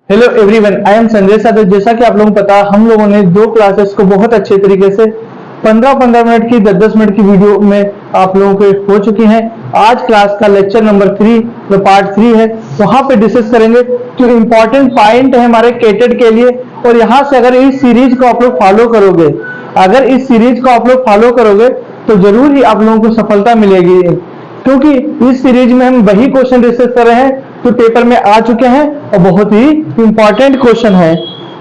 Hello everyone, I am Sanjay Sagar. जैसा कि आप लोगों को पता है, हम लोगों ने दो क्लासेस को बहुत अच्छे तरीके से 15-15 मिनट की 10-10 मिनट की वीडियो में आप लोगों को हो चुकी हैं। आज क्लास का लेक्चर नंबर 3 जो पार्ट 3 है, वहां पे डिस्कस करेंगे जो इम्पोर्टेंट पॉइंट है हमारे केटेड के लिए। और यहाँ से अगर इस सीरीज को आप लोग फॉलो करोगे, तो जरूर ही आप लोगों को सफलता मिलेगी, क्योंकि इस सीरीज में हम वही क्वेश्चन डिस्कस कर रहे हैं जो पेपर में आ चुके हैं और बहुत ही इंपॉर्टेंट क्वेश्चन है।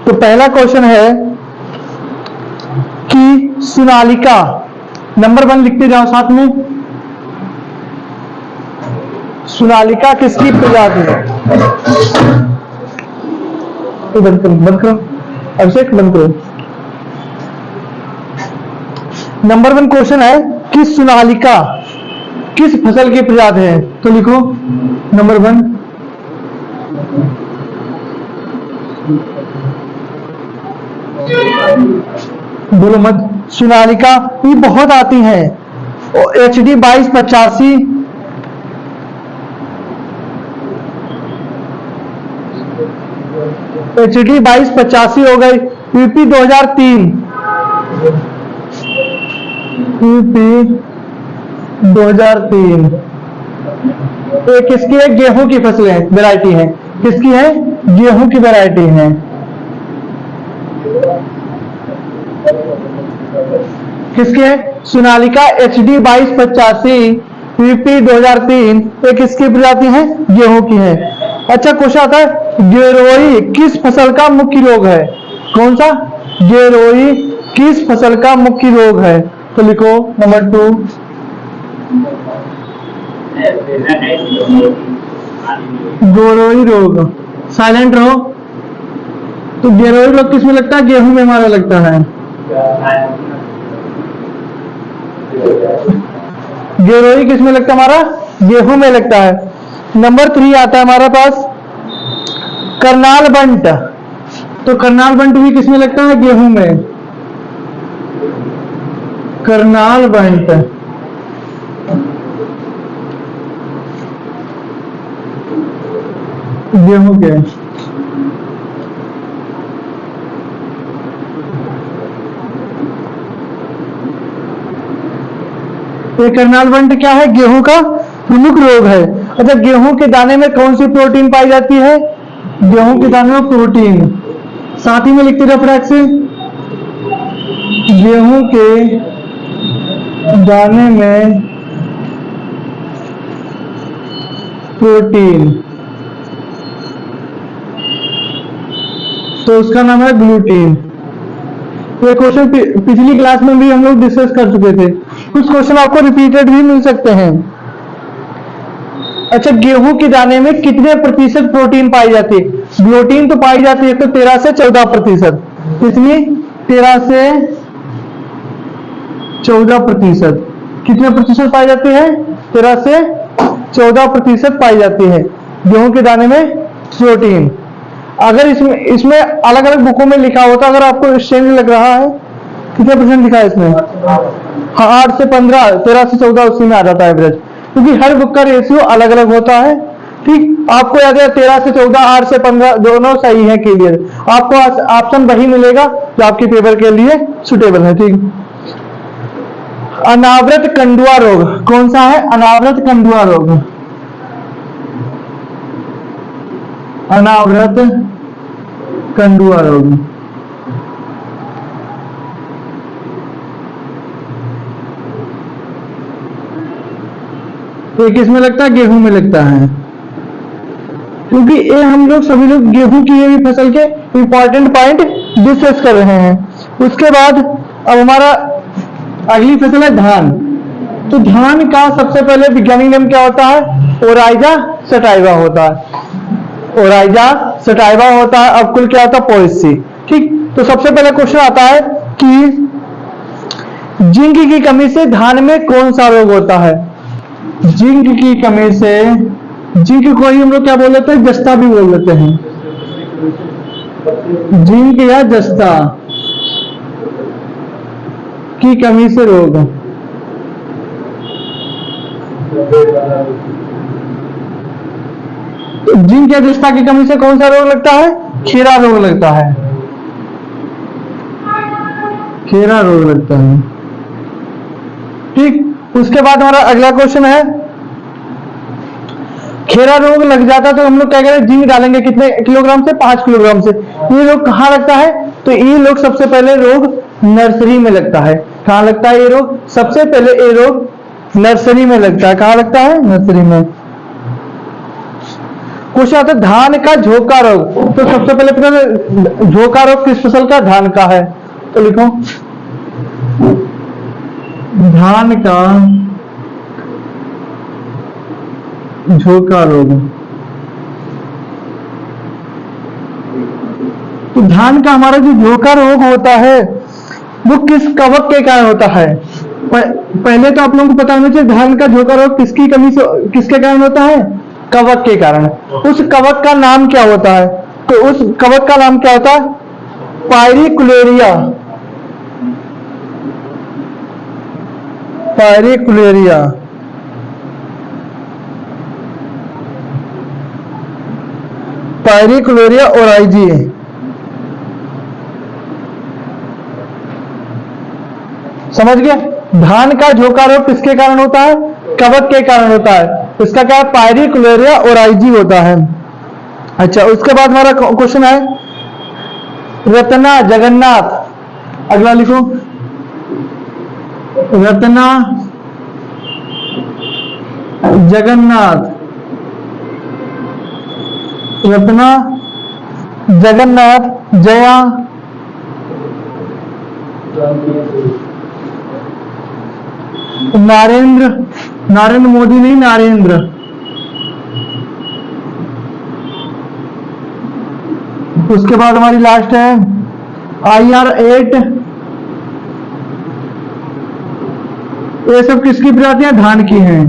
तो पहला क्वेश्चन है कि सोनालिका, नंबर 1 लिखते जाओ साथ में। सोनालिका किसकी प्रजाति है? तो बंद करो अभिषेक, बंद करो। नंबर 1 क्वेश्चन है कि सोनालिका किस फसल की प्रजाति है? तो लिखो नंबर 1। बोलो मत। सोनालिका ये बहुत आती है। HD 2285, HD 2285 हो गई। यूपी 2003, यूपी 2003 ये किसकी है? गेहूं की फसल है, वैरायटी है। किसकी है? गेहूं की वैरायटी है। किसकी है? सोनालिका HD 2285 यूपी 2003 ये किसकी प्रजाति है? गेहूं की है। अच्छा, क्वेश्चन आता है गेरोई किस फसल का मुख्य रोग है? कौन सा? गेरोई किस फसल का मुख्य रोग है? तो लिखो नंबर 2। गेरोई रोग, साइलेंट रहो। तो गेरोई रोग किस में लगता है? गेहूं में हमारा लगता है। गेरोई किस में लगता है? हमारा गेहूं में लगता है। नंबर 3 आता है हमारे पास करनाल बंट। तो करनाल बंट भी किस में लगता है? गेहूं में। करनाल बंट गेहूं के। ये करनाल बंट क्या है? गेहूं का प्रमुख रोग है। अच्छा, गेहूं के दाने में कौन सी प्रोटीन पाई जाती है? गेहूं के दाने में प्रोटीन, साथ ही में लिखते रहो फटाक से। गेहूं के दाने में प्रोटीन, तो उसका नाम है ग्लूटीन। ये क्वेश्चन पिछली क्लास में भी हम लोग डिस्कस कर चुके थे। कुछ क्वेश्चन आपको रिपीटेड भी मिल सकते हैं। अच्छा, गेहूं के दाने में कितने प्रतिशत प्रोटीन पाई जाती है? ग्लूटीन तो पाई जाती है तो 13 से 14%। कितनी? 13 से 14%। कितने प्रतिशत पाई जाती है? 13 से 14% पाई जाती है गेहूं के दाने में प्रोटीन। अगर इसमें अलग अलग बुकों में लिखा होता, अगर आपको स्ट्रेंज लग रहा है, कितने परसेंट लिखा है इसमें? हाँ, 8 से 15, 13 से 14 उसी में आ जाता है एवरेज, क्योंकि हर बुक का रेशियो अलग अलग होता है। ठीक, आपको याद है 13 से 14, 8 से 15 दोनों सही है। क्लियर? आपको ऑप्शन वही मिलेगा जो आपके पेपर के लिए सुटेबल है। ठीक, अनावृत कंडुआ रोग कौन सा है? अनावृत कंडुआ रोग, अनावृत कंडुआ रोग। ये किस में लगता है? गेहूं में लगता है, क्योंकि ये हम लोग सभी लोग गेहूं की ये फसल के इंपॉर्टेंट पॉइंट डिस्कस कर रहे हैं। उसके बाद अब हमारा अगली फसल है धान। तो धान का सबसे पहले वैज्ञानिक नाम क्या होता है? ओराइजा सटाइवा होता है। ओराइजा सटाइवा होता है। अब कुल क्या होता है? पोएसी। ठीक, तो सबसे पहले क्वेश्चन आता है कि जिंक की कमी से धान में कौन सा रोग होता है? जिंक की कमी से, जिंक को ही हम लोग क्या बोल लेते हैं? जस्ता भी बोल लेते हैं। जिंक या जस्ता की कमी से रोग। जिंक या जस्ता की कमी से कौन सा रोग लगता है? खीरा रोग लगता है, खीरा रोग लगता है। ठीक, उसके बाद हमारा अगला क्वेश्चन है, खीरा रोग लग जाता है तो हम लोग क्या करें, जिंक डालेंगे कितने किलोग्राम से, 5 किलोग्राम से। ये रोग कहाँ लगता है, तो ये लोग सबसे पहले रोग नर्सरी में लगता है। कहाँ लगता है ये रोग, सबसे पहले ये रोग नर्सरी में लगता है। कहाँ लगता है, नर्सरी में। क्वेश्चन आता है धान का झोंका रोग, तो सबसे पहले पता झोंका रोग किस फसल का, धान का है, तो लिखो धान का झोंका रोग। तो धान का हमारा जो झोंका रोग होता है वो किस कवक के कारण होता है। पहले तो आप लोगों को पता होना चाहिए धान का झोंका रोग किसकी कमी से, किसके कारण होता है, कवक के कारण। उस कवक का नाम क्या होता है, तो उस कवक का नाम क्या होता है, पायरिकुलेरिया, पायरिकुलेरिया। पायरिकुलेरिया ओराइजी। समझ गया, धान का झोंका रोग किसके कारण होता है, कवक के कारण होता है। इसका क्या है, पायरिकुलेरिया ओराइजी होता है। अच्छा, उसके बाद हमारा क्वेश्चन है रत्ना जगन्नाथ, अगला लिखो रत्ना जगन्नाथ, रत्ना जगन्नाथ जया नरेंद्र, नरेंद्र मोदी नहीं, नरेंद्र। उसके बाद हमारी लास्ट है IR8। ये सब किसकी प्रजातियां, धान की हैं।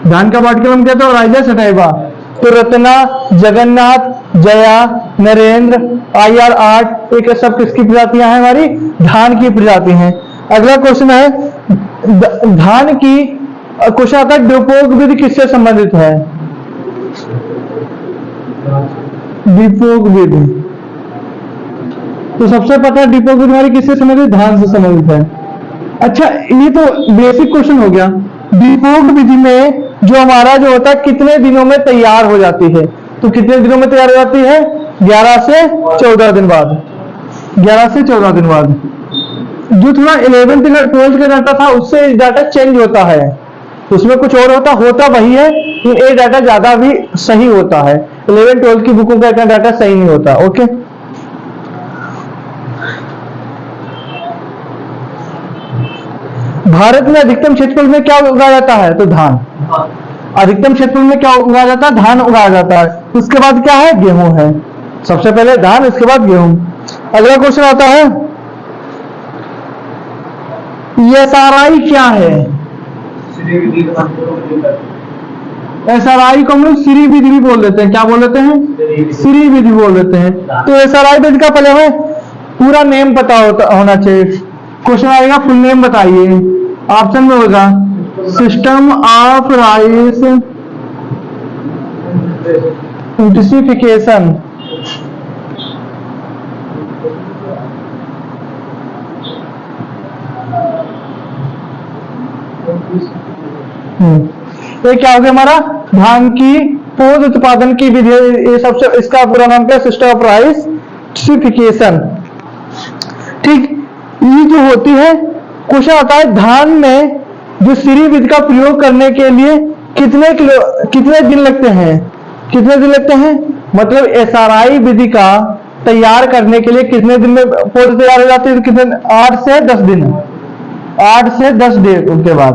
धान का पाठ्यक्रम क्या था, राइजा सटाइवा। तो रत्ना, जगन्नाथ, जया, नरेंद्र, IR8, ये सब किसकी प्रजातियां हैं, हमारी धान की प्रजाति हैं। अगला क्वेश्चन है धान की, क्वेश्चन आता है डिपोक विधि किससे संबंधित है, डिपोक विधि। तो सबसे पता है डिपोक विधि हमारी किससे संबंधित, धान से संबंधित है। अच्छा, ये तो बेसिक क्वेश्चन हो गया। डिपोक विधि में जो हमारा जो होता है कितने दिनों में तैयार हो जाती है, तो कितने दिनों में तैयार हो जाती है, 11 से 14 दिन बाद, 11 से 14 दिन बाद। जो थोड़ा 11th का 12th का डाटा था उससे डाटा चेंज होता है, उसमें कुछ और होता वही है, ये डाटा ज्यादा भी सही होता है। 11th 12th की बुकों का इतना डाटा सही नहीं होता। ओके, भारत में अधिकतम क्षेत्रफल में क्या उगाया जाता है, तो धान। अधिकतम क्षेत्रफल में क्या उगाया जाता है, धान उगाया जाता है। उसके बाद क्या है, गेहूं है। सबसे पहले धान, उसके बाद गेहूं। अगला क्वेश्चन आता है SRI क्या है, SRI को हम लोग श्री विधि भी बोल देते हैं। क्या बोल देते हैं, श्री विधि बोल देते हैं। तो SRI विधि का पहले हमें पूरा नेम पता होना चाहिए। क्वेश्चन आएगा फुल नेम बताइए, ऑप्शन में होगा सिस्टम ऑफ राइस इंटेंसिफिकेशन। ये क्या हो गया हमारा, धान की पौध उत्पादन की विधि। ये सबसे, इसका पूरा नाम क्या, सिस्टम ऑफ राइस इंटेंसिफिकेशन। ठीक, ये जो होती है, क्वेश्चन आता है धान में जो श्री विधि का प्रयोग करने के लिए कितने दिन लगते हैं, कितने दिन लगते हैं, मतलब SRI विधि का तैयार करने के लिए कितने दिन में पौध तैयार हो जाते हैं, कितने, 8 से 10 दिन, 8 से 10 दिन के बाद।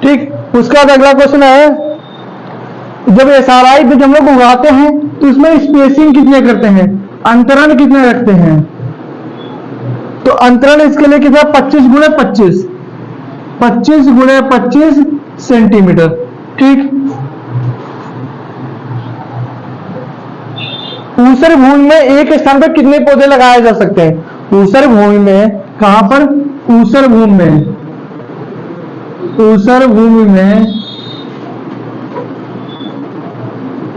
ठीक, उसके बाद अगला क्वेश्चन है जब SRI विधि हम लोग उगाते हैं तो इसमें स्पेसिंग कितने करते हैं, अंतरण कितने रखते हैं, तो अंतरण इसके लिए कितना, 25 गुणे 25, 25 गुणे 25 सेंटीमीटर। ठीक, ऊसर भूमि में एक स्थान पर कितने पौधे लगाए जा सकते हैं, ऊसर भूमि में, कहां पर, ऊसर भूमि में, ऊसर भूमि में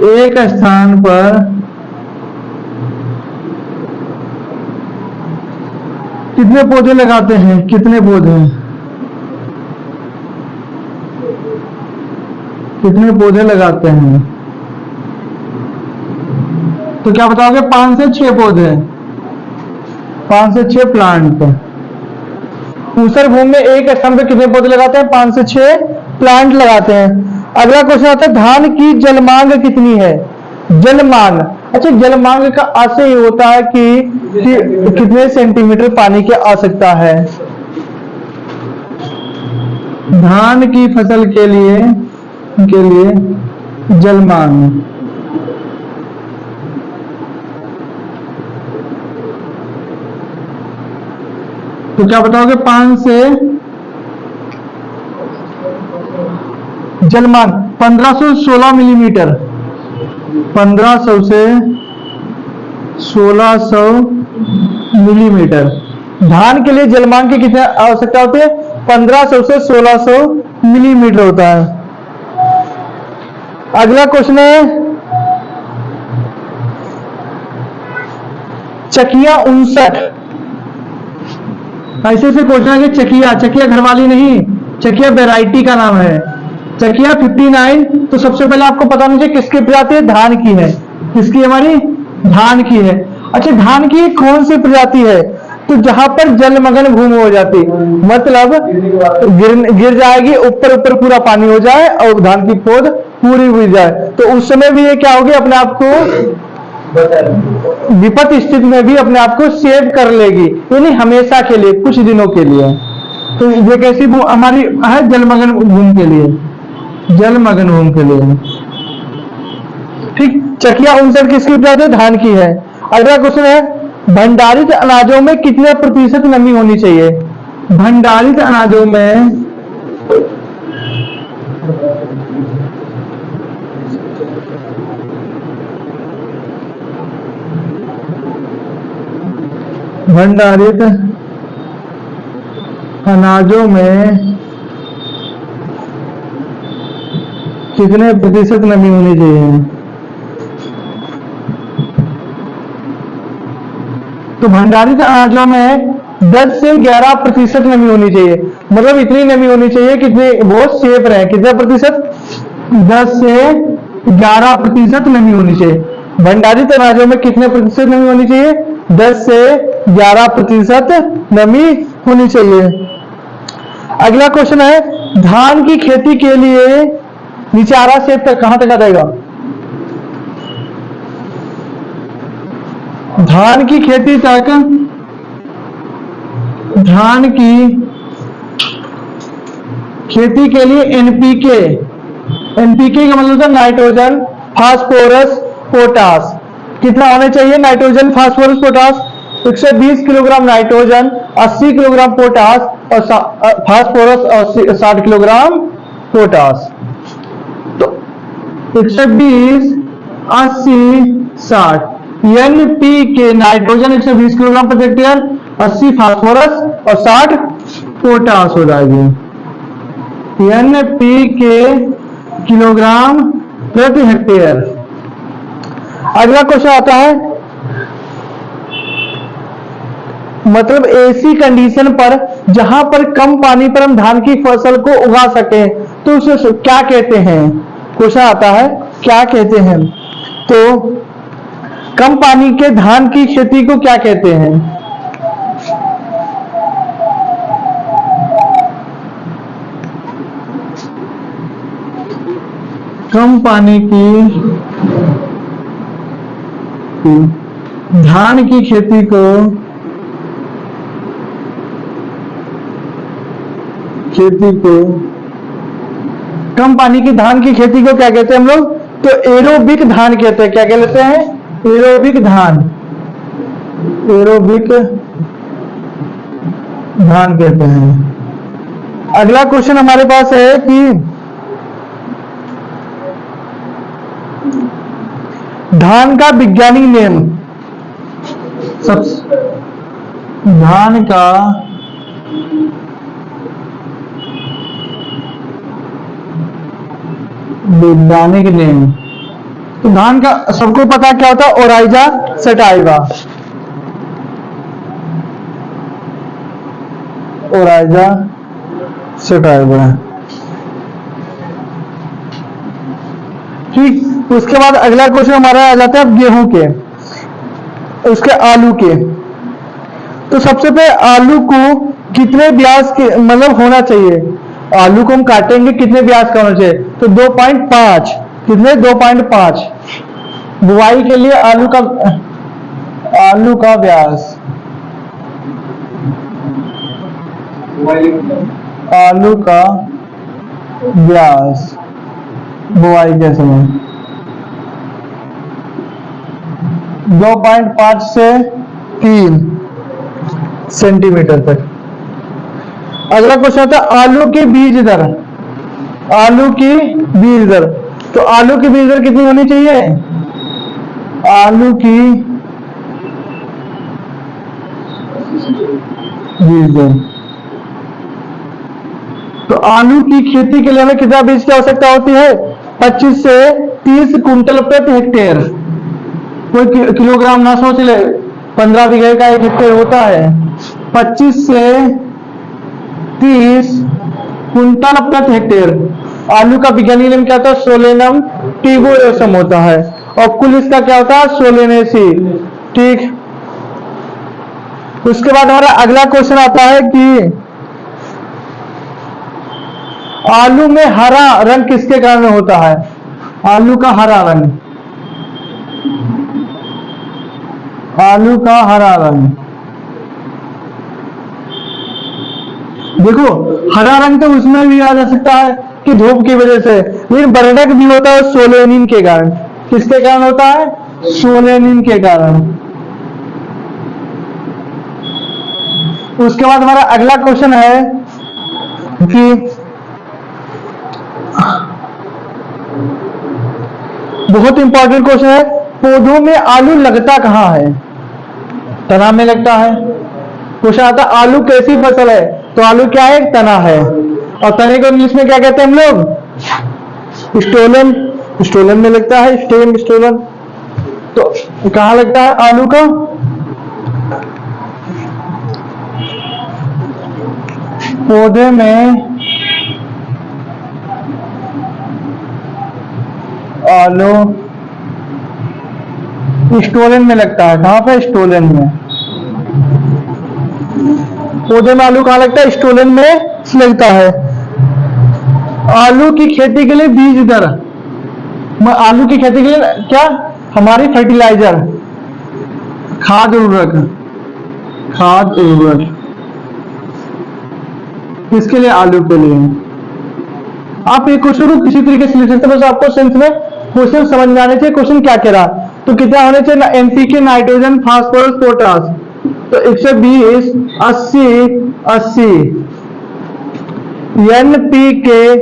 एक स्थान पर कितने पौधे लगाते हैं, कितने पौधे, कितने पौधे लगाते हैं? तो क्या बताओगे? 5 से 6 पौधे, 5 से 6 प्लांट। ऊसर भूमि में एक स्थान पे कितने पौधे लगाते हैं? 5 से 6 प्लांट लगाते हैं। अगला क्वेश्चन आता है धान की जल मांग कितनी है? जल मांग, अच्छा जल मांग का अर्थ ये होता है कि कितने सेंटीमीटर पानी की आवश्यकता है धान की फसल के लिए जल मांग। तो क्या बताओगे? 5 से जल मांग 1516 मिलीमीटर, 1500 से 1600 मिलीमीटर। धान के लिए जल मांग की कितनी आवश्यकता होती है? 1500 से 1600 मिलीमीटर होता है। अगला क्वेश्चन है चकिया 59। ऐसे से क्वेश्चन है कि चकिया घरवाली नहीं, चकिया वैरायटी का नाम है। चकिया 59 तो सबसे पहले आपको पता होना चाहिए किसकी प्रजाति है? धान की है। किसकी? हमारी धान की है। अच्छा धान की कौन सी प्रजाति है? तो जहां पर जलमग्न भूमि हो जाती, मतलब गिर जाएगी, ऊपर पूरा पानी हो जाए और धान की पौध पूरी हुई जाए, तो उस समय भी ये क्या होगी? अपने आप को विपत्ति स्थिति में भी अपने आप को सेव कर लेगी, यानी हमेशा के लिए, कुछ दिनों के लिए। तो ये कैसी हमारी है? जलमग्न भूमि के लिए, जलमग्न भूमि के लिए। ठीक, चकिया 59 किसकी प्रजाति है? धान की है। अगला क्वेश्चन है भंडारित अनाजों में कितने प्रतिशत नमी होनी चाहिए? भंडारित अनाजों में भंडारित अनाजों में कितने प्रतिशत नमी होनी चाहिए? तो भंडारित अनाजों में 10 से 11% नमी होनी चाहिए, मतलब इतनी नमी होनी चाहिए कितने वो सेफ रहे। कितने प्रतिशत? 10 से 11% नमी होनी चाहिए। भंडारित अनाजों में कितने प्रतिशत नमी होनी चाहिए? 10 से 11% नमी होनी चाहिए। अगला क्वेश्चन है धान की खेती के लिए निचारा से तक कहां तक आ जाएगा? धान की खेती तक, धान की खेती के लिए एनपीके, एनपीके का मतलब होता है नाइट्रोजन, फास्फोरस, पोटास। कितना होना चाहिए nitrogen, phosphorus, potash? 120 kilogram nitrogen, 80 kilogram potash और फास्फोरस और 60 किलोग्राम पोटास। तो 120, 80, 60 एनपीके नाइट्रोजन 120 किलोग्राम प्रति हेक्टेयर, 80 फास्फोरस और 60 पोटास हो जाएगी। एनपीके किलोग्राम प्रति हेक्टेयर। अगला क्वेश्चन आता है मतलब ऐसी कंडीशन पर जहां पर कम पानी पर हम धान की फसल को उगा सके तो उसे क्या कहते हैं? क्वेश्चन आता है क्या कहते हैं? तो कम पानी के धान की खेती को क्या कहते हैं? कम पानी की धान की खेती को कम पानी की धान की खेती को क्या कहते हैं हम लोग? तो एरोबिक धान कहते हैं। क्या कहते हैं? एरोबिक धान, एरोबिक धान कहते हैं। अगला क्वेश्चन हमारे पास है कि धान का वैज्ञानिक नेम, धान का वैज्ञानिक नेम, तो धान का सबको पता क्या होता है? Oryza sativa. Oryza sativa. ठीक, उसके बाद अगला क्वेश्चन हमारा आ जाता है गेहूं के, उसके आलू के। तो सबसे पहले आलू को कितने व्यास के मतलब होना चाहिए, आलू को हम काटेंगे कितने व्यास का होना चाहिए, तो 2.5, कितने 2.5। बुआई के लिए आलू का व्यास, आलू का व्यास बुआई के समय 2.5 से 3 सेंटीमीटर तक। अगला क्वेश्चन आता है आलू की बीज दर, आलू की बीज दर। तो आलू की बीज दर कितनी होनी चाहिए, आलू की बीज दर। तो आलू की खेती के लिए हमें कितना बीज की आवश्यकता होती है, 25 से 30 कुंटल प्रति हेक्टेयर। कोई किलोग्राम ना सोच ले, 15 बीघे का 1 हेक्टेयर होता है। 25 से 30 कुंटल प्रति हेक्टेयर। आलू का वैज्ञानिक नाम क्या होता है, सोलेनम टिबोएसम होता है, और कुल इसका क्या होता है, सोलेनेसी। ठीक, उसके बाद हमारा अगला क्वेश्चन आता है कि आलू में हरा रंग किसके कारण होता है, आलू का हरा रंग, आलू का हरा रंग। देखो हरा रंग तो उसमें भी आ जा सकता है कि धूप की वजह से, लेकिन वर्णक भी होता है सोलेनिन के कारण। किसके कारण होता है, सोलेनिन के कारण। उसके बाद हमारा अगला क्वेश्चन है कि बहुत इंपॉर्टेंट क्वेश्चन है, पौधों में आलू लगता कहाँ है, तना में लगता है। क्वेश्चन आता है आलू कैसी फसल है, तो आलू क्या है, तना है। और तने को इंग्लिश में क्या कहते हैं हम लोग, स्टोलन, स्टोलन में लगता है, स्टेम स्टोलन। तो कहाँ लगता है आलू का, पौधे में आलू स्टोलन में लगता है। कहाँ पे, स्टोलन में। पौधे में आलू कहाँ लगता है, स्टोलन में लगता है। आलू की खेती के लिए बीज दर, आलू की खेती के लिए क्या, हमारी फर्टिलाइजर, खाद उर्वरक, खाद उर्वरक किसके लिए, आलू के लिए। आप एक क्वेश्चन को किसी तरीके से लिख सकते हैं, बस आपको सेंस में क्वेश्चन समझ में आने चाहिए, क्वेश्चन क्या कह रहा। तो कितना होने चाहिए ना, एनपीके, नाइट्रोजन, फास्फोरस, पोटास। तो 120 80 80 एनपीके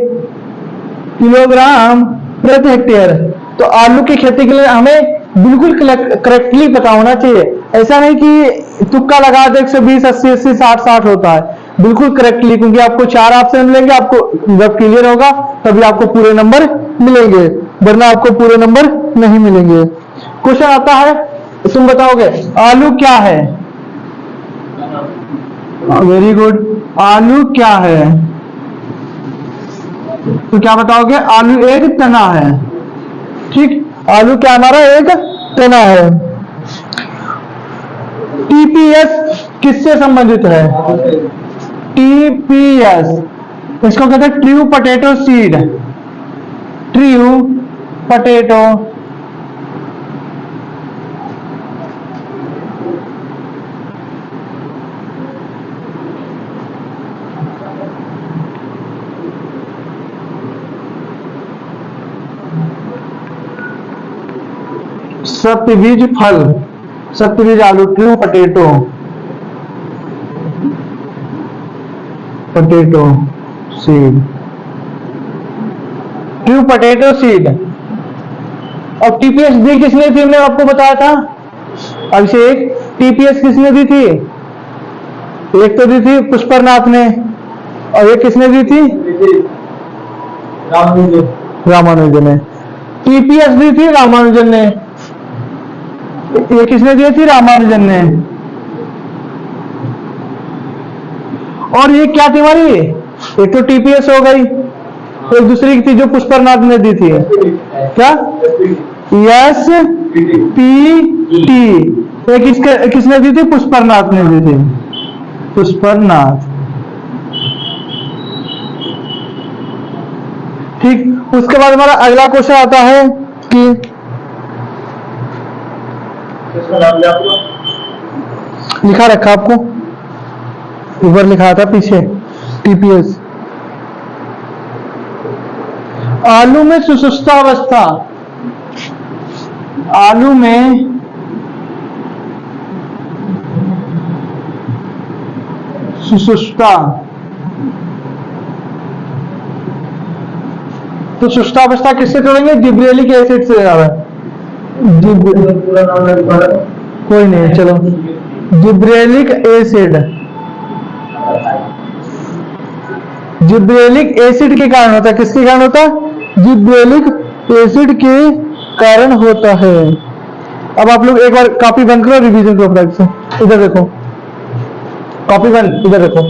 किलोग्राम प्रति हेक्टेयर। तो आलू की खेती के लिए हमें बिल्कुल करेक्टली पता होना चाहिए, ऐसा नहीं कि तुक्का लगा दे 120 80 80 60 60 होता है, बिल्कुल करेक्टली। क्योंकि आपको 4 ऑप्शन मिलेंगे, आपको जब क्लियर होगा तभी आपको पूरे नंबर मिलेंगे, वरना आपको पूरे नंबर नहीं मिलेंगे। क्वेश्चन आता है, तुम बताओगे आलू क्या है, वेरी गुड, आलू क्या है, तो क्या बताओगे, आलू एक तना है। ठीक, आलू क्या हमारा एक तना है। टीपीएस किससे संबंधित है, टीपीएस, इसको कहते हैं true potato seed, true potato सत्यबीज फल, सत्यबीज आलू, true potato, potato seed, true potato seed. और टीपीएस दी किसने थी, हमने आपको बताया था अभिषेक, टीपीएस किसने दी थी, एक तो दी थी पुष्परनाथ ने, और एक किसने दी थी, रामानुजन ने। टीपीएस दी थी रामानुजन ने, ये किसने दी थी, रामानुजन ने। और ये क्या थी हमारी, एक तो टीपीएस हो गई, एक दूसरी की थी जो पुष्परनाथ ने दी थी, क्या एस पी टी, एक किसने दी थी, पुष्परनाथ ने दी थी, पुष्परनाथ। ठीक, उसके बाद हमारा अगला क्वेश्चन आता है कि लिखा रखा आपको ऊपर लिखा था पीछे टीपीएस। आलू में सुषुप्तावस्था, आलू में सुषुप्ता, तो सुषुप्तावस्था किससे जोड़ेंगे, जिब्रेलिक एसिड से। कोई नहीं, चलो जिब्रेलिक एसिड, जिब्रेलिक एसिड के कारण होता है, किसके कारण होता है, जिब्रेलिक एसिड के कारण होता है। अब आप लोग एक बार कॉपी बंद करो, रिवीजन करो फटाक से। इधर देखो, कॉपी बंद, इधर देखो।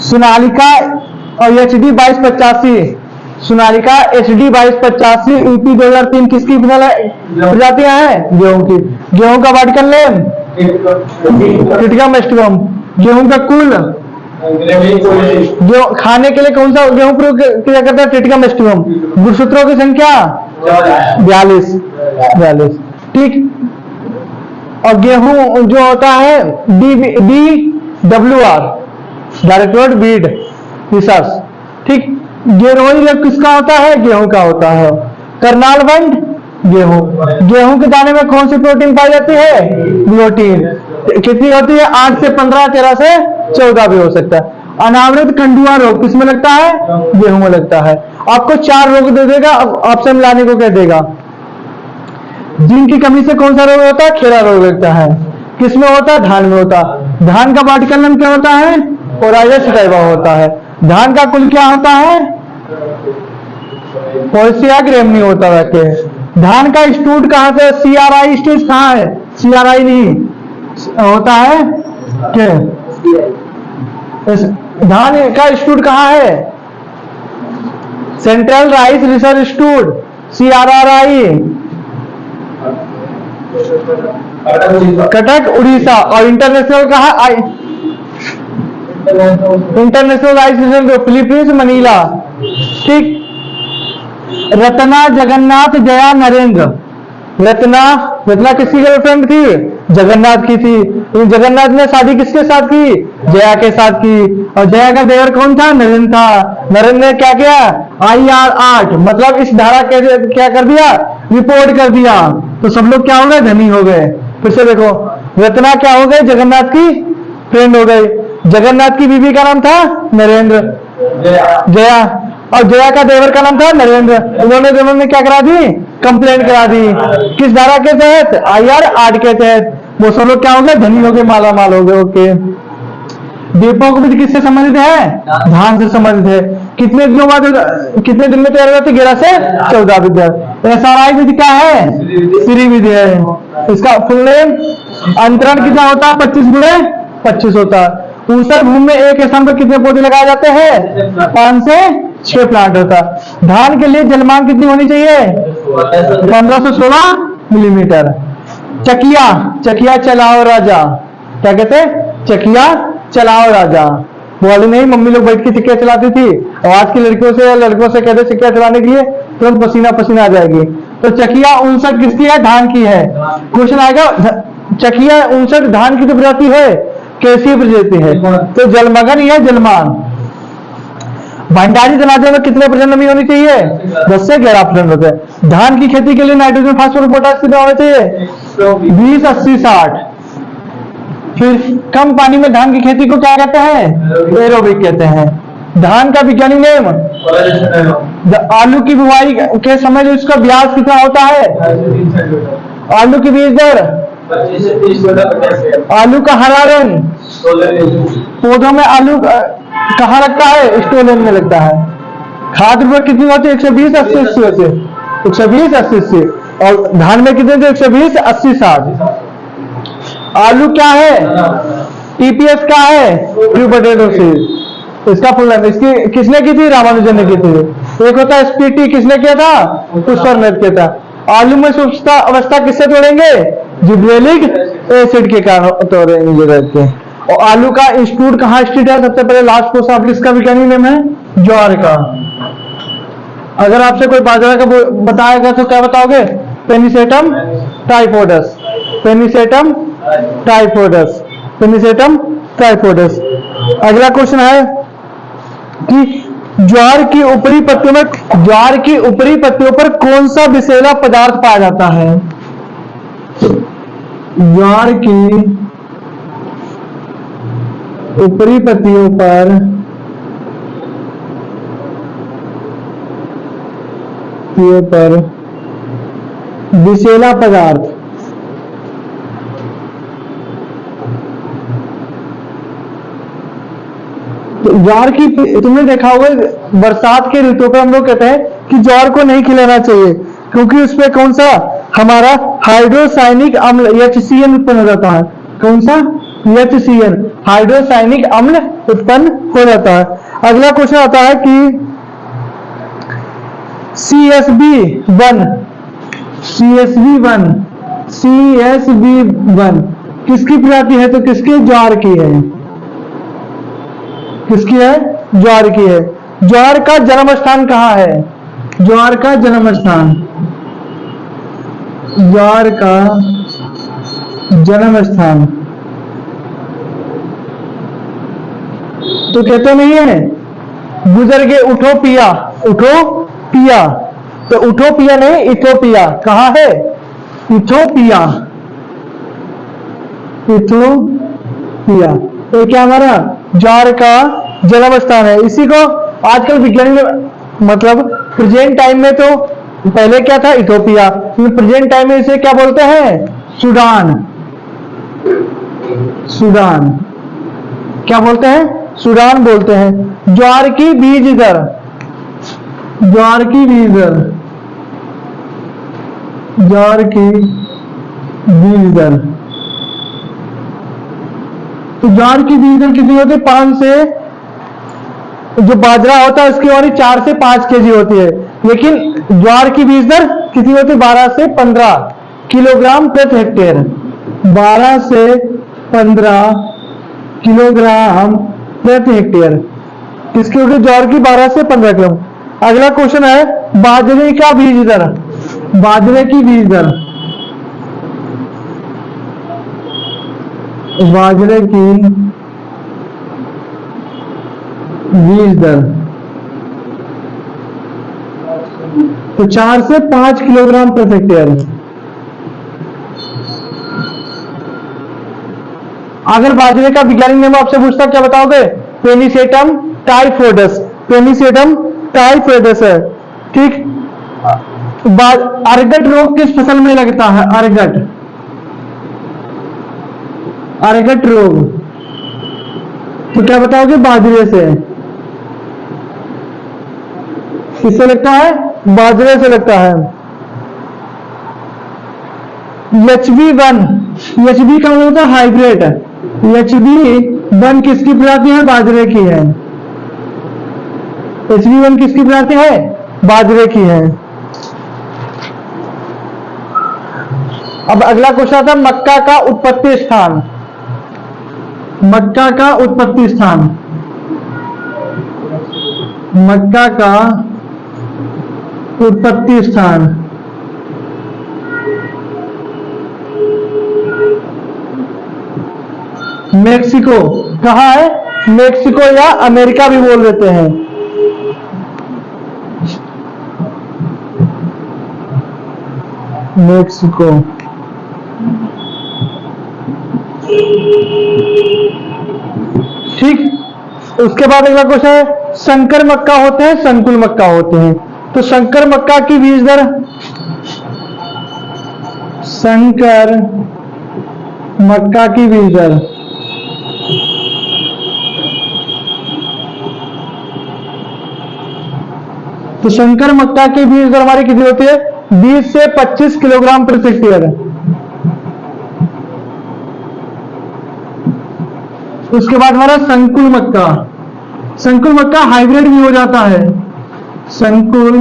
सोनालिका और HD 2285, सोनालिका HD 2285 यूपी 2003 किसकी प्रजातियां हैं, गेहूं की। गेहूं का वाटिकल नेम टिटिका मेस्टिकम। गेहूं का कुल, गेहूं खाने के लिए कौन सा गेहूं प्रयोग किया करता है, टिटिका मेस्टिकम। गुणसूत्रों की संख्या 42। ठीक, और गेहूं जो होता है DWR, डायरेक्टरेट बीड रिसर्च। ठीक, गेरोई रोग किसका होता है, गेहूं का होता है। करनाल वंड, गेहूं। गेहूं के दाने में कौन सी प्रोटीन पाई जाती है, ग्लूटीन। कितनी होती है, 8 से 15, 13 से 14 भी हो सकता है। अनावृत खंडुआ रोग किसमें लगता है, गेहूं में लगता है। आपको 4 रोग दे देगा, ऑप्शन लाने को कह देगा। जिंक की कमी से कौन सा रोग होता है, खेरा रोग लगता है। किसमें होता है, धान में होता है। धान का वाटिकल नाम क्या होता है, ओराइजा सटाइवा होता है। धान का कुल क्या होता है, पोएसिया ग्रेमनी होता है। धान का स्टूड कहां से, CRI स्टेज कहां है, CRI नहीं होता है क्या, धान का स्टूड कहां है, central rice research institute CRRI, Cuttack Orissa. और इंटरनेशनल कहा, international rice research Philippines Manila. ठीक, रत्ना, जगन्नाथ, जया, नरेंद्र। रत्ना किसकी गर्लफ्रेंड थी, जगन्नाथ की थी। जगन्नाथ ने शादी किसके साथ की, जया के साथ की। और जया का देवर कौन था, नरेंद्र था। नरेंद्र ने क्या किया, IR 8 मतलब इस धारा के क्या कर दिया, रिपोर्ट कर दिया। तो सब लोग क्या हो गए, धनी हो गए। फिर से देखो, रत्ना क्या हो गए, जगन्नाथ की फ्रेंड हो गई। जगन्नाथ की बीवी का नाम था नरेंद्र, जया। और जया का देवर का नाम था नरेंद्र। उन्होंने दोनों ने क्या करा दी, कंप्लेंट करा दी। किस धारा के तहत, IR 8 के तहत। वो सब लोग क्या हो गए, धनी हो गए, माला माल हो गए। ओके, दीपोक किससे संबंधित है, धान से संबंधित है। कितने दिनों बाद, कितने दिन में तैयार होती है, 11 से 14 विधि। SRI विधि क्या है, श्री विधि है। इसका फुल नेम, अंतरण कितना होता है, 25x25 होता है। ऊसर भूमि में एक स्थान पर कितने पौधे लगाए जाते हैं, 5 से 6 प्लांट होता है। धान के लिए जलमांग कितनी होनी चाहिए, 15 से 16 मिलीमीटर। चकिया, चकिया चलाओ राजा, क्या कहते हैं, चकिया चलाओ राजा। बोली नहीं, मम्मी लोग बैठ के चकिया चलाती थी। और आज की लड़कियों से या लड़कों से कहते चकिया चलाने के लिए तुरंत पसीना पसीना आ जाएगी। तो चकिया 59 किसकी है, धान की है। क्वेश्चन आएगा, चकिया 59 धान की तो प्रजाति है, कैसी प्रजाति है, तो जलमग्न या जलमान। भंडारी तनाजों में कितने % नमी होनी चाहिए, 10 से 11% होते हैं। धान की खेती के लिए नाइट्रोजन, फास्फोरस, पोटाश कितना होना चाहिए, 20, 80, 60। फिर कम पानी में धान की खेती को क्या कहते हैं, एरोबिक कहते हैं। धान का वैज्ञानिक नेम, आलू की बुआई के समय जो इसका ब्याज कितना होता है, आलू की बीज दर, आलू का हरा रंग, पौधों में आलू कहाँ लगता है, स्टोलेन में लगता है। खाद उर्वरक कितनी होती है, 120, 80, 80 होते, 120, 80, 80। और धान में कितने थे, 120, 80, 60। आलू क्या है, टीपीएस क्या है? Tube potato seed. इसका फुल नेम, इसकी किसने की थी? रामानुजन ने की थी। एक होता है एसपीटी, किसने किया था? पुष्कर किया था। आलू में सुप्ता अवस्था किससे तोड़ेंगे? जिब्रेलिक एसिड के कारण तोड़ेंगे करके। और आलू का इंस्टीट्यूट कहाँ स्थित है? सबसे पहले लास्ट क्वेश्चन आप, इसका वैज्ञानिक नेम है ज्वार का। अगर आपसे कोई बाजरा का बताएगा तो क्या बताओगे? Pennisetum typhoides, Pennisetum typhoides, Pennisetum typhoides. अगला क्वेश्चन है कि ज्वार की ऊपरी पत्तियों में, ज्वार की ऊपरी पत्तियों पर कौन सा विषैला पदार्थ पाया जाता है? ज्वार की ऊपरी पत्तियों पर विषैला पदार्थ, तो ज्वार की, तुमने देखा होगा बरसात के ऋतु पर हम लोग कहते हैं कि ज्वार को नहीं खिलाना चाहिए, क्योंकि उसपे कौन सा हमारा हाइड्रोसाइनिक अम्ल HCN उत्पन्न हो जाता है। कौन सा? HCN, हाइड्रोसाइनिक अम्ल उत्पन्न हो जाता है। अगला क्वेश्चन आता है कि CSB1 किसकी प्रजाति है? तो किसकी? ज्वार की है। किसकी है? ज्वार की है। ज्वार का जन्म स्थान कहाँ है? ज्वार का जन्म स्थान, ज्वार का जन्म स्थान तो कहते नहीं है गुजर के उठोपिया, उठोपिया, तो उठोपिया नहीं इथोपिया। कहाँ है? Ethiopia, Ethiopia. तो क्या हमारा ज्वार का जन्म स्थान है। इसी को आजकल विज्ञानी मतलब प्रेजेंट टाइम में, तो पहले क्या था? इथोपिया, प्रेजेंट टाइम में इसे क्या बोलते हैं? सूडान। सूडान क्या बोलते हैं? सूडान बोलते हैं। ज्वार की बीज दर, ज्वार की बीज दर, ज्वार की बीज दर, तो ज्वार की बीज दर कितनी होती है? 5 से, जो बाजरा होता है उसकी हमारी 4 से 5 केजी होती है, लेकिन ज्वार की बीज दर कितनी होती है? 12 से 15 किलोग्राम प्रति हेक्टेयर। 12 से 15 किलोग्राम प्रति हेक्टेयर किसकी होगी? ज्वार की 12 से 15 किलो। अगला क्वेश्चन है बाजरे का बीज दर, बाजरे की बीज दर, बाजरे की बीज दर तो 4 से 5 किलोग्राम प्रति हेक्टेयर। अगर बाजरे का वैज्ञानिक नाम आपसे पूछता क्या बताओगे? पेनिसेटम टाइफोइडस, पेनिसेटम टाइफोइडस है। ठीक। अर्गट रोग किस फसल में लगता है? अर्गट, अर्गट रोग तो क्या बताओगे? बाजरे से। किससे लगता है? बाजरे से लगता है। HB1, HB का मतलब होता है हाइब्रिड। HB1 किसकी प्रजाति है? बाजरे की है। HB1 किसकी प्रजाति है? बाजरे की है। अब अगला क्वेश्चन आता है मक्का का उत्पत्ति स्थान, मक्का का उत्पत्ति स्थान, मक्का का उत्पत्ति स्थान। मेक्सिको। कहाँ है? मेक्सिको या अमेरिका भी बोल देते हैं। मेक्सिको। ठीक। उसके बाद अगला क्वेश्चन है संकर मक्का होते हैं, संकुल मक्का होते हैं। तो संकर मक्का की बीज दर, संकर मक्का की बीज दर तो संकर मक्का की बीज दर हमारी कितनी होती है? 20 से 25 किलोग्राम प्रति हेक्टेयर। उसके बाद हमारा संकुल मक्का। संकुल मक्का हाइब्रिड भी हो जाता है, संकुल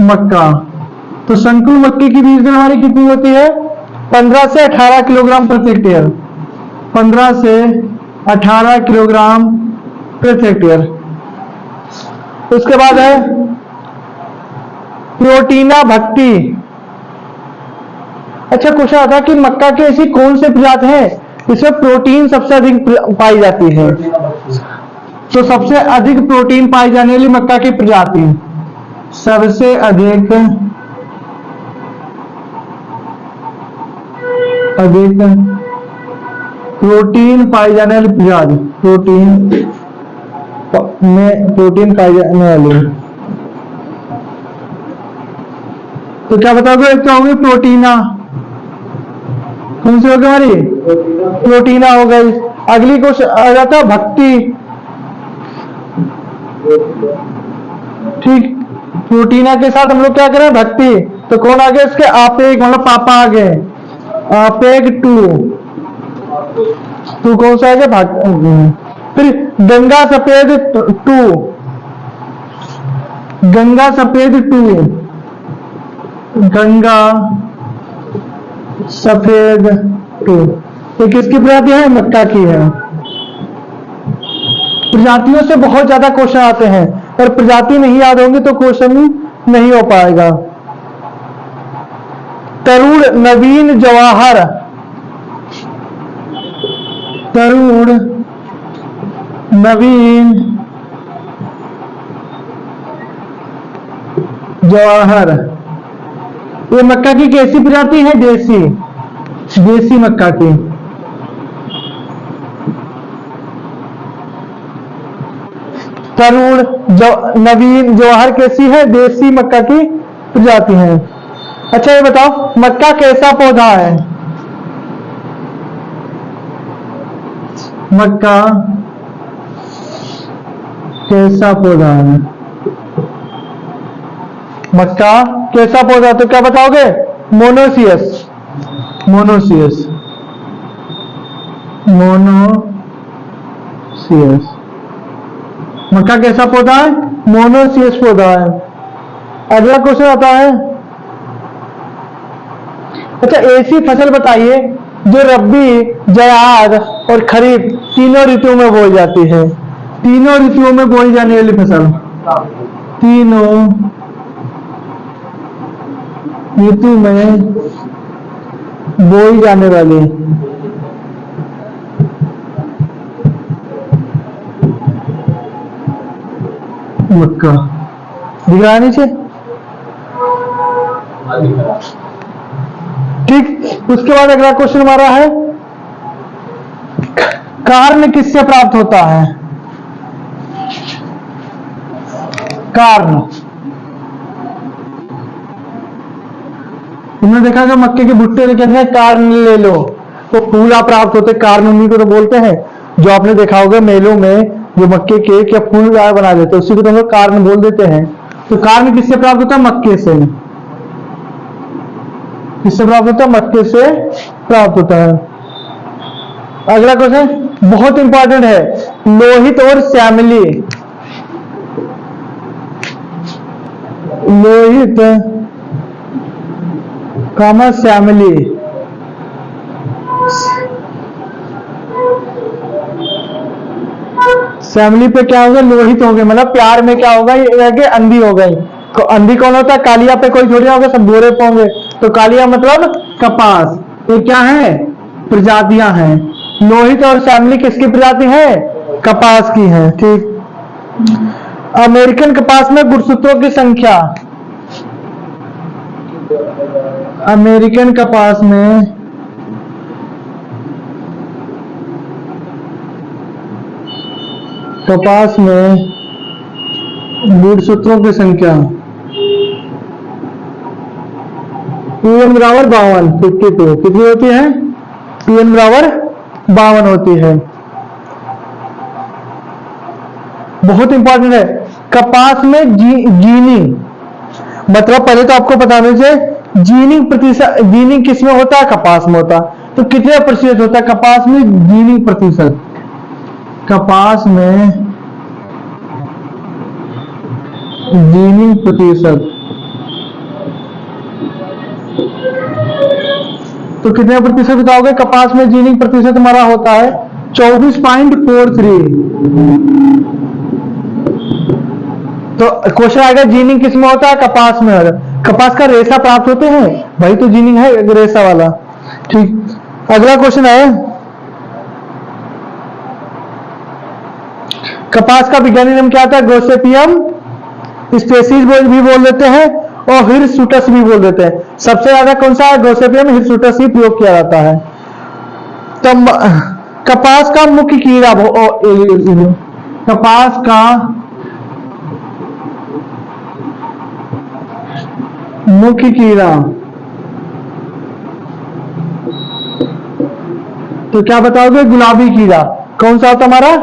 मक्का। तो संकुल मक्के की बीज दर हमारी कितनी होती है? 15 से 18 किलोग्राम प्रति हेक्टेयर, 15 से 18 किलोग्राम प्रति हेक्टेयर। उसके बाद है प्रोटीना भक्ति। अच्छा, क्वेश्चन आता है कि मक्का की ऐसी कौन से प्रजाति है इसमें प्रोटीन सबसे अधिक पाई जाती है? तो सबसे अधिक प्रोटीन पाई जाने वाली मक्का की प्रजाति, सबसे अधिक प्रोटीन पाई जाने वाली प्रजाति, प्रोटीन पाई जाने वाली, तो क्या बताओगे? क्या होगी? प्रोटीना। कौन सी होगी हमारी? प्रोटीना हो गई। अगली क्वेश्चन आ जाता है भक्ति। ठीक, प्रोटीना के साथ हम लोग क्या करें? भक्ति। तो कौन आ गया इसके? आपेग, मतलब पापा आ गए, आपेग 2। तो कौन सा आ गया? फिर गंगा सफेद 2, गंगा सफेद 2, गंगा सफेद 2। ये किसकी प्रजाति है? मक्का की है। प्रजातियों से बहुत ज्यादा क्वेश्चन आते हैं, और प्रजाति नहीं याद होंगी तो क्वेश्चन नहीं हो पाएगा। तरुण नवीन जवाहर, तरुण नवीन जवाहर, ये मक्का की कैसी प्रजाति है? देसी, देसी मक्का की। तरुण नवीन जवाहर कैसी है? देसी मक्का की प्रजाति है। अच्छा, ये बताओ मक्का कैसा पौधा है? मक्का कैसा पौधा है? मक्का कैसा पौधा? तो क्या बताओगे? Monoecious, monoecious, monoecious. मक्का कैसा पौधा है? मोनोसियस पौधा है। अगला क्वेश्चन आता है, अच्छा ऐसी फसल बताइए जो रबी, जायद और खरीफ तीनों ऋतुओं में बोई जाती है। तीनों ऋतुओं में बोई जाने वाली फसल, तीनों ऋतु में बोई जाने वाली मक्का। दिख रहा है नीचे? ठीक। उसके बाद अगला क्वेश्चन हमारा है, कार्न किससे प्राप्त होता है? कार्न, तुमने देखा कि मक्के के भुट्टे में कहते हैं कार्न ले लो, तो फूला प्राप्त होते, कार्न उन्हीं को तो बोलते हैं। जो आपने देखा होगा मेलों में जो मक्के के या फूल बना देते हैं उसी को तो हम लोग कार्न बोल देते हैं। तो कार्न किससे प्राप्त होता है? मक्के से। किससे प्राप्त होता है? मक्के से प्राप्त होता है। अगला क्वेश्चन बहुत इंपॉर्टेंट है, लोहित और श्यामली। लोहित कामा श्यामली, श्यामली पे क्या होगा? लोहित हो गए, मतलब प्यार में क्या होगा? ये अंधी हो गई। तो अंधी कौन होता है? कालिया पे कोई थोड़ी होगा, सब गोरे पे होंगे। तो कालिया मतलब कपास। ये क्या है? प्रजातियां हैं। लोहित और श्यामली किसकी प्रजाति है? कपास की है। ठीक। अमेरिकन कपास में गुणसूत्रों की संख्या, अमेरिकन कपास में गुणसूत्रों की संख्या Pn बराबर 52, 52 कितनी होती है? Pn बराबर 52 होती है। बहुत इंपॉर्टेंट है। कपास में जीनिंग, मतलब पहले तो आपको बताने से जीनिंग प्रतिशत, जीनिंग किसमें होता है? कपास में होता है। तो कितने प्रतिशत होता है कपास में जीनिंग प्रतिशत? कपास में जीनिंग प्रतिशत तो कितने प्रतिशत बताओगे? कपास में जीनिंग प्रतिशत हमारा होता है 24.43। तो क्वेश्चन आएगा जीनिंग किस में होता है? कपास में होता है। कपास का रेशा प्राप्त होते हैं, वही तो जीनिंग है, रेशा वाला। ठीक, अगला क्वेश्चन है, कपास का वैज्ञानिक नाम क्या होता है? गोसिपियम स्पेसीज भी बोल देते हैं और हिरसुटस भी बोल देते हैं। सबसे ज्यादा कौन सा है? गोसिपियम हिरसुटस ही प्रयोग किया जाता है। कपास का मुख्य कीड़ा, कपास का मुख्य कीड़ा, तो क्या बताओगे? गुलाबी कीड़ा। कौन सा होता हमारा?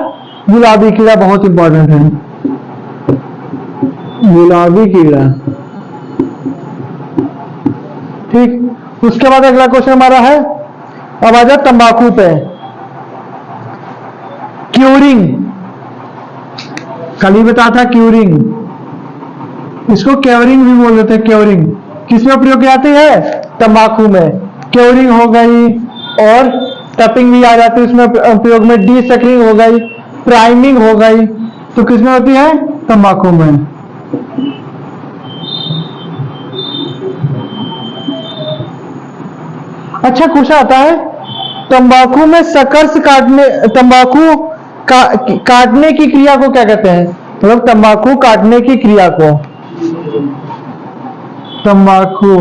गुलाबी कीड़ा, बहुत इंपॉर्टेंट है, गुलाबी कीड़ा। ठीक, उसके बाद अगला क्वेश्चन हमारा है, अब आ जाए तंबाकू पे। क्यूरिंग, कल ही बताया था क्यूरिंग, इसको क्योरिंग भी बोल देते हैं। क्योरिंग किसमें प्रयोग की जाती है? तंबाकू में। क्योरिंग हो गई और टपिंग भी आ जाती है उसमें प्रयोग में, डीसकरिंग हो गई, प्राइमिंग हो गई, तो किसमें होती है? तंबाकू में। अच्छा क्वेश्चन आता है, तंबाकू में सकर्स काटने, तंबाकू काटने की क्रिया को क्या कहते हैं? मतलब तंबाकू काटने की क्रिया को, तंबाकू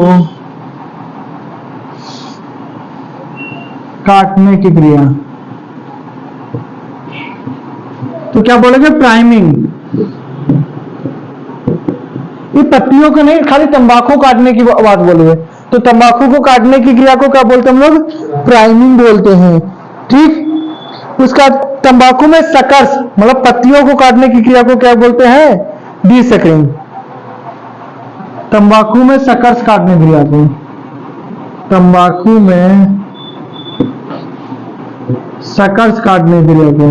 काटने की क्रिया, तो क्या बोलेंगे? प्राइमिंग। ये पत्तियों को नहीं, खाली तंबाकू काटने की बात बोलोगे तो तंबाकू को काटने की क्रिया को क्या बोलते हैं हम लोग? प्राइमिंग बोलते हैं। ठीक, उसका तंबाकू में सकर्स मतलब पत्तियों को काटने की क्रिया को क्या बोलते हैं? डीसकरिंग। तंबाकू में सकर्स काटने की क्रिया को, तंबाकू में सकर्स काटने की क्रिया को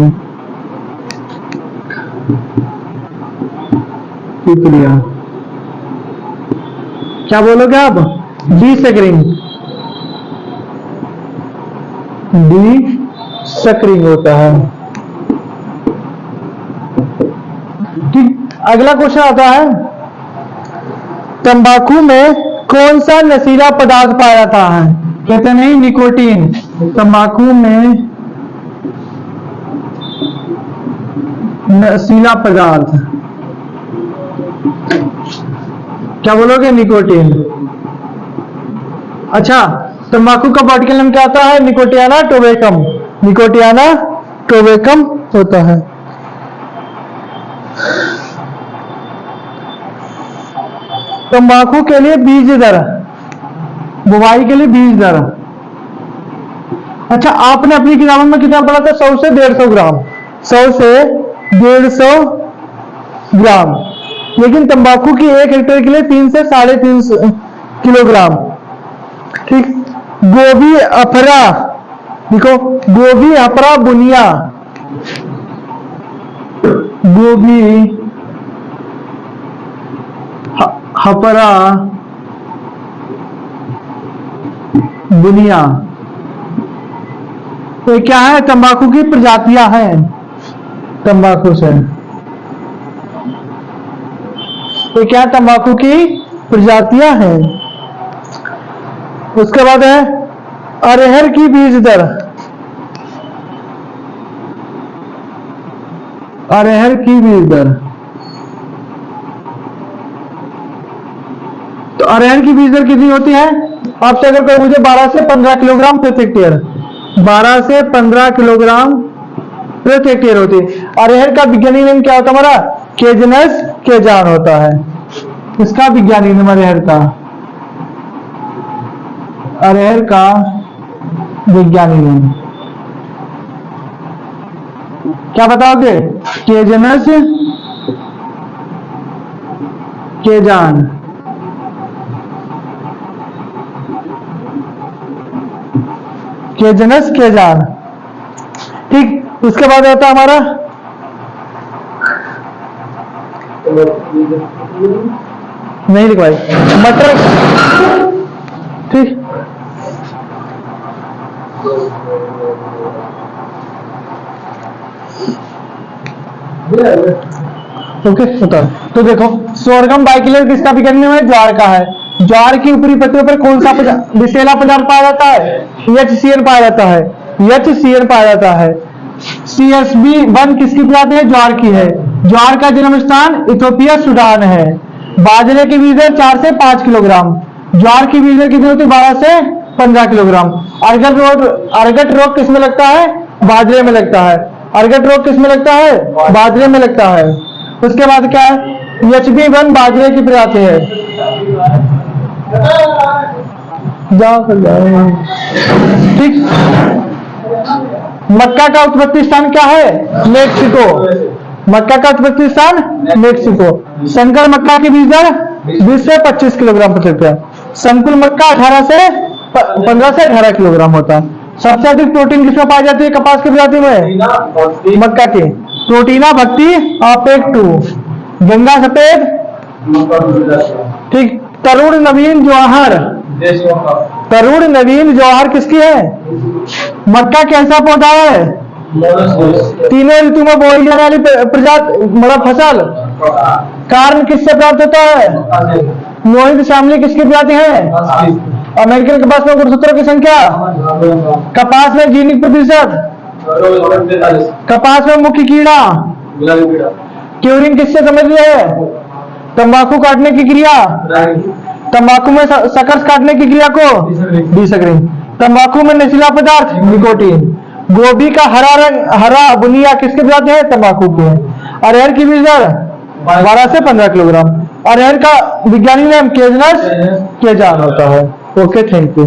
क्रिया क्या बोलोगे आप? डीसकरिंग, डीसकरिंग होता है। ठीक, अगला क्वेश्चन आता है, तंबाकू में कौन सा नशीला पदार्थ पाया जाता है? कहते नहीं निकोटीन। तंबाकू में नशीला पदार्थ क्या बोलोगे? निकोटीन। अच्छा, तंबाकू का बॉटल नेम क्या आता है? निकोटियाना टोबैकम, निकोटियाना टोबैकम होता है। तंबाकू के लिए बीज दर, बुवाई के लिए बीज दर। अच्छा, आपने अपनी किताबों में कितना पढ़ा था? 100 से 150 ग्राम, 100 से 150 ग्राम, लेकिन तंबाकू की 1 हेक्टेयर के लिए 3 से 3.5 किलोग्राम। ठीक, गोभी अफरा, देखो गोभी अफरा बुनिया, गोभी हपरा बुनिया, ये क्या है? तंबाकू की प्रजातियां हैं, तंबाकू से ये क्या? तंबाकू की प्रजातियां हैं। उसके बाद है अरहर की बीज दर, अरहर की बीज दर, तो अरहर की बीज दर कितनी होती है? आपसे अगर कोई मुझे 12 से 15 किलोग्राम प्रति हेक्टेयर, 12 से 15 किलोग्राम प्रति हेक्टेयर होती है। अरहर का वैज्ञानिक नाम क्या होता है हमारा? केजनस केजान होता है। इसका वैज्ञानिक नाम अरहर का, अरहर का वैज्ञानिक नाम क्या बताओगे? केजनस केजान। केजनस केजान। ठीक, उसके बाद होता है हमारा नहीं लिखवाई मटर। ठीक, ओके बताओ। तो देखो सोरगम बाइक्लेर किसका बिगड़ने में ज्वार का है। ज्वार की ऊपरी पत्तियों पर कौन सा विषैला पदार्थ पाया जाता है? HCl पाया जाता है। HCl पाया जाता है। CSB1 किसकी प्रजाति है? ज्वार की है। ज्वार का जन्म स्थान इथोपिया सूडान है। बाजरे की बीज दर 4 से 5 किलोग्राम। ज्वार की बीज दर कितनी होती है? 12 से 15 किलोग्राम। अर्गट रोग किस में लगता है? बाजरे में लगता है। अर्गट रोग किस में लगता है? बाजरे में लगता है। उसके बाद क्या है? HB1 बाजरे की प्रजाति है। ठीक, मक्का का उत्पत्ति स्थान क्या है? मेक्सिको। मक्का का उत्पत्ति स्थान मेक्सिको। संकर मक्का की बीज दर 20 से 25 किलोग्राम प्रति हेक्टेयर। संकुल मक्का 15 से 18 किलोग्राम होता है। सबसे अधिक प्रोटीन किसमें पाई जाती है? कपास की प्रजाति में मक्का की। प्रोटीना भक्ति अपेक्टू। गंगा सफेद। ठीक, तरुण नवीन जवाहर। तरुण नवीन जवाहर किसकी है? मक्का कैसा पौधा है? तीनों ऋतु में बोई जाने वाली प्रजाति मतलब फसल। कारण किससे प्राप्त होता है? मोहित श्यामली किसकी प्रजाति है? अमेरिकन कपास में गुणसूत्रों की संख्या। कपास में जीनिक प्रतिशत। कपास में मुख्य कीड़ा। क्यूरिंग किससे संबंधित है? तंबाकू काटने की क्रिया। तंबाकू में शकर्स काटने की क्रिया को डिसग्रिंग। तंबाकू में नशीला पदार्थ निकोटीन। गोभी का हरा रंग हरा बुनिया किसके प्रजाति है? तंबाकू की है। अरहर की बीज दर 12 से 15 किलोग्राम। अरहर का वैज्ञानिक नाम केजनस केजान होता है। Okay, thank you.